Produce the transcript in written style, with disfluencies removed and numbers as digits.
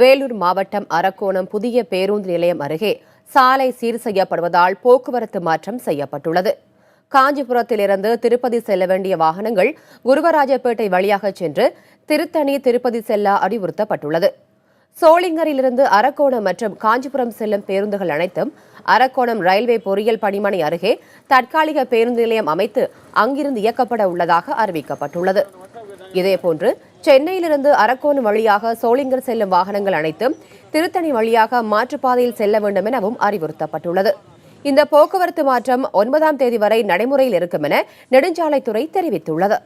வேலூர் மாவட்டம் அரக்கோணம் புதிய பேருந்து நிலையம் அருகே சாலை சீர் செய்யப்படுவதால் போக்குவரத்து மாற்றம் செய்யப்பட்டுள்ளது. காஞ்சிபுரத்திலிருந்து திருப்பதி செல்ல வேண்டிய வாகனங்கள் குருவராஜப்பேட்டை வழியாக சென்று திருத்தணி திருப்பதி செல்ல அறிவுறுத்தப்பட்டுள்ளது. சோளிங்கரிலிருந்து அரக்கோணம் மற்றும் காஞ்சிபுரம் செல்லும் பேருந்துகள் அனைத்தும் அரக்கோணம் ரயில்வே பொறியியல் பணிமனை அருகே தற்காலிக பேருந்து நிலையம் அமைத்து அங்கிருந்து இயக்கப்பட உள்ளதாக அறிவிக்கப்பட்டுள்ளது. இதேபோன்று சென்னையிலிருந்து அரக்கோணம் வழியாக சோளிங்கர் செல்லும் வாகனங்கள் அனைத்தும் திருத்தணி வழியாக மாற்றுப்பாதையில் செல்ல வேண்டும் எனவும் அறிவுறுத்தப்பட்டுள்ளது. இந்த போக்குவரத்து மாற்றம் 9ஆம் தேதி வரை நடைமுறையில் இருக்கும் என நெடுஞ்சாலைத்துறை தெரிவித்துள்ளது.